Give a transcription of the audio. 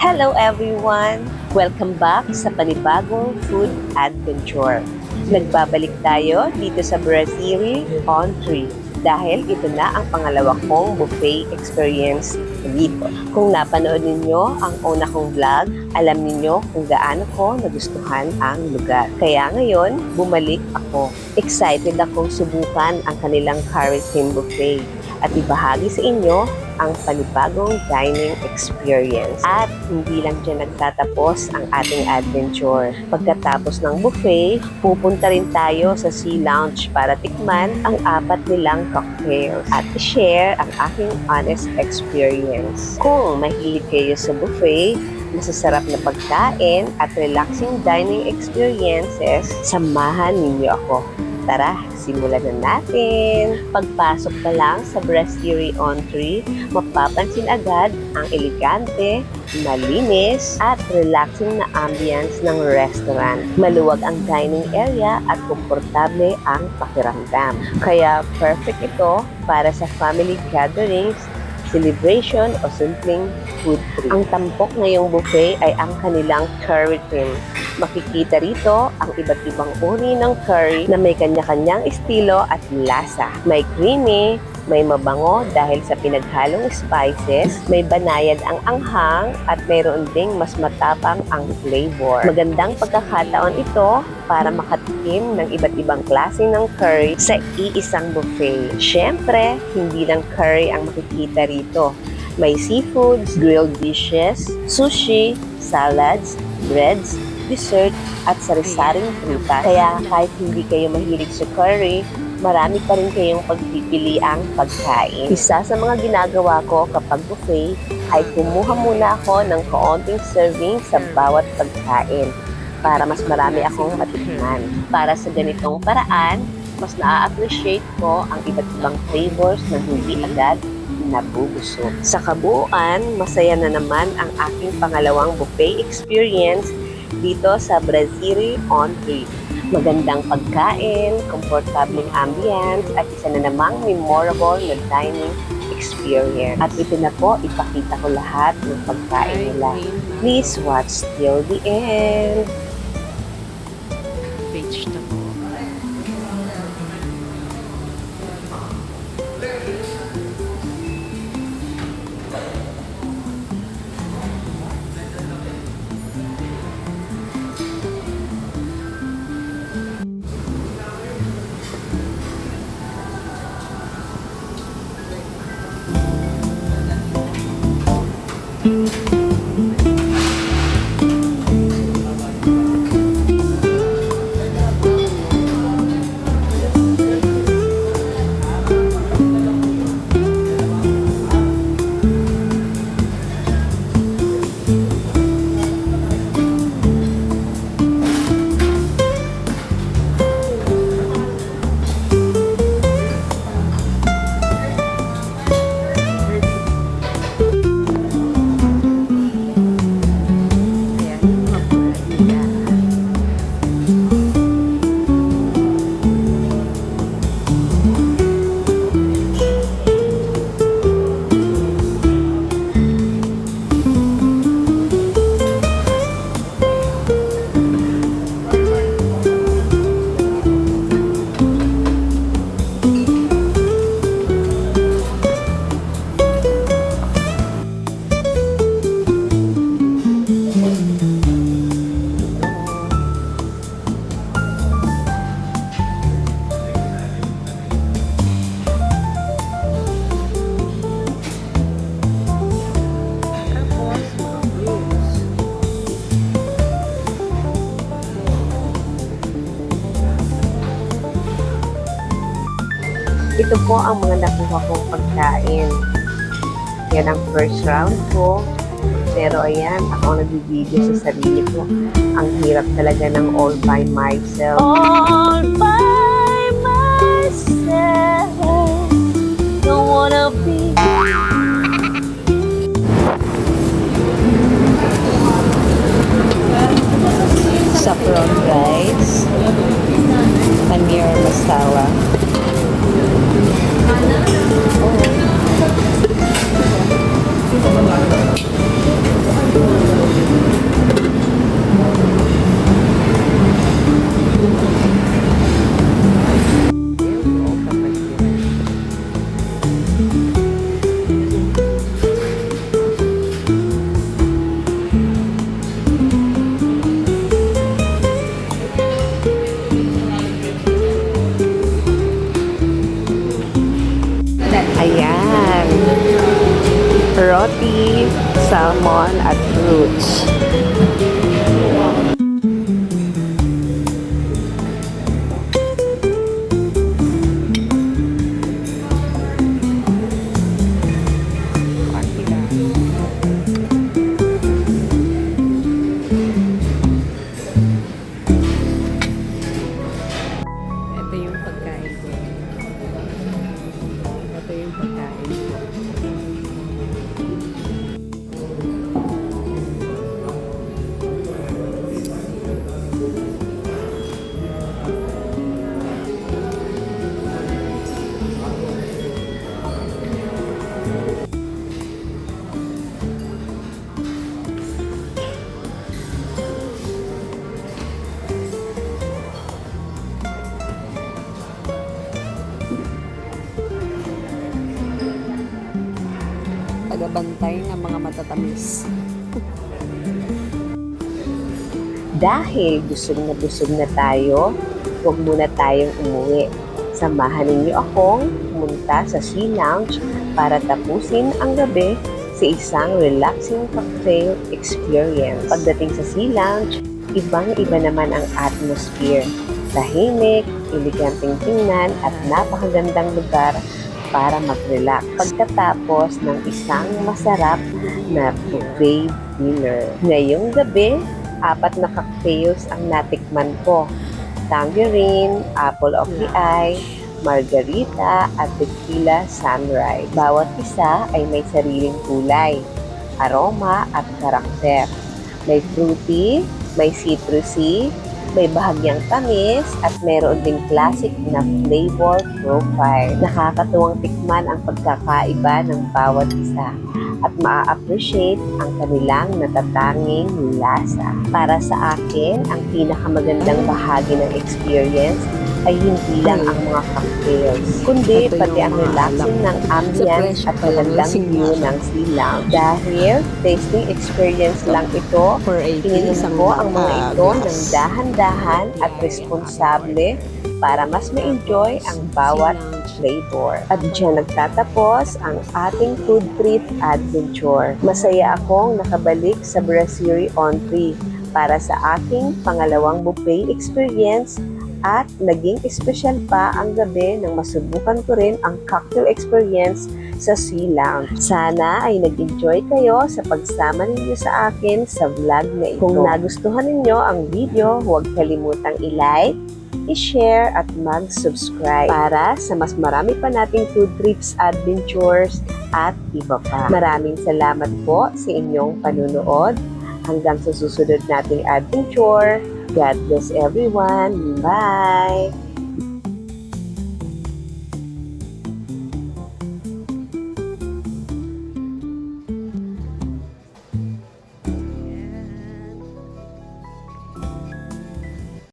Hello everyone! Welcome back sa panibagong food adventure. Nagbabalik tayo dito sa Brasserie on 3 dahil ito na ang pangalawa kong buffet experience dito. Kung napanood ninyo ang una kong vlog, alam ninyo kung gaano ko nagustuhan ang lugar. Kaya ngayon, bumalik ako. Excited akong subukan ang kanilang curry team buffet at ibahagi sa inyo ang panibagong dining experience. At hindi lang dyan nagtatapos ang ating adventure. Pagkatapos ng buffet, pupunta rin tayo sa Sea Lounge para tikman ang 4 nilang cocktails at i-share ang aking honest experience. Kung mahilig kayo sa buffet, masasarap na pagkain at relaxing dining experiences, samahan ninyo ako. Tara, simulan na natin! Pagpasok pa lang sa Brasserie on 3, mapapansin agad ang elegante, malinis, at relaxing na ambience ng restaurant. Maluwag ang dining area at komportable ang pakiramdam. Kaya perfect ito para sa family gatherings, celebration o simpleng food trip. Ang tampok ngayong buffet ay ang kanilang curry team. Makikita rito ang iba't ibang uri ng curry na may kanya-kanyang estilo at lasa. May creamy, may mabango dahil sa pinaghalong spices, may banayad ang anghang at mayroon ding mas matapang ang flavor. Magandang pagkakataon ito para makatikim ng iba't ibang klase ng curry sa iisang buffet. Siyempre, hindi lang curry ang makikita rito. May seafoods, grilled dishes, sushi, salads, breads, dessert, at sari-saring prutas. Kaya kahit hindi kayo mahilig sa curry, marami pa rin kayong pagpipiliang pagkain. Isa sa mga ginagawa ko kapag buffet ay kumuha muna ako ng kaunting serving sa bawat pagkain para mas marami akong matikman. Para sa ganitong paraan, mas na-appreciate ko ang iba't ibang flavors na hindi agad nabubusog. Sa kabuuan, masaya na naman ang aking pangalawang buffet experience dito sa Brasserie on 3. Magandang pagkain, komportableng ambience, at isa na namang memorable na dining experience. At ito na po, ipakita ko lahat ng pagkain nila. Please watch till the end. Vegetable. Ito po ang mga nakuha kong pagkain. Yan ang first round ko. Pero ayan, ako nagbibideo sa sarili ko. Ang hirap talaga ng all by myself. All by myself. Don't wanna be. Saffron rice, paneer masala. Oh. lemon at fruits. Ito yung pagkain ko. Ito yung pagkain ko. Tagabantay ng mga matatamis. Dahil busog na tayo, huwag muna tayong umuwi. Samahan ninyo akong pumunta sa Sea Lounge para tapusin ang gabi sa isang relaxing cocktail experience. Pagdating sa Sea Lounge, ibang-iba naman ang atmosphere. Tahimik, eleganteng tingnan at napakagandang lugar para mag-relax pagkatapos ng isang masarap na buffet dinner. Ngayong gabi, 4 na cocktails ang natikman ko. Tangerine, Apple of the Eye, Margarita at Tequila Sunrise. Bawat isa ay may sariling kulay, aroma at karakter. May fruity, may citrusy, may bahagyang tamis at meron ding classic na flavor profile. Nakakatuwang tikman ang pagkakaiba ng bawat isa at maa-appreciate ang kanilang natatanging lasa. Para sa akin, ang pinakamagandang bahagi ng experience ay hindi lang ang mga cocktails, kundi pati ang relaxing ng ambience at magandang view ng Sea Lounge. Dahil tasting experience lang ito, ininom ko ang mga ito ng dahan-dahan at responsable para mas ma-enjoy ang bawat flavor. At dyan nagtatapos ang ating food trip adventure. Masaya akong nakabalik sa Brasserie on 3 para sa aking pangalawang buffet experience at naging espesyal pa ang gabi nang masubukan ko rin ang cocktail experience sa Sea Lounge. Sana ay nag-enjoy kayo sa pagsama ninyo sa akin sa vlog na ito. Kung nagustuhan ninyo ang video, huwag kalimutang i-like, i-share at mag-subscribe para sa mas marami pa nating food trips, adventures at iba pa. Maraming salamat po sa inyong panunood. Hanggang sa susunod nating adventure. God bless everyone. Bye!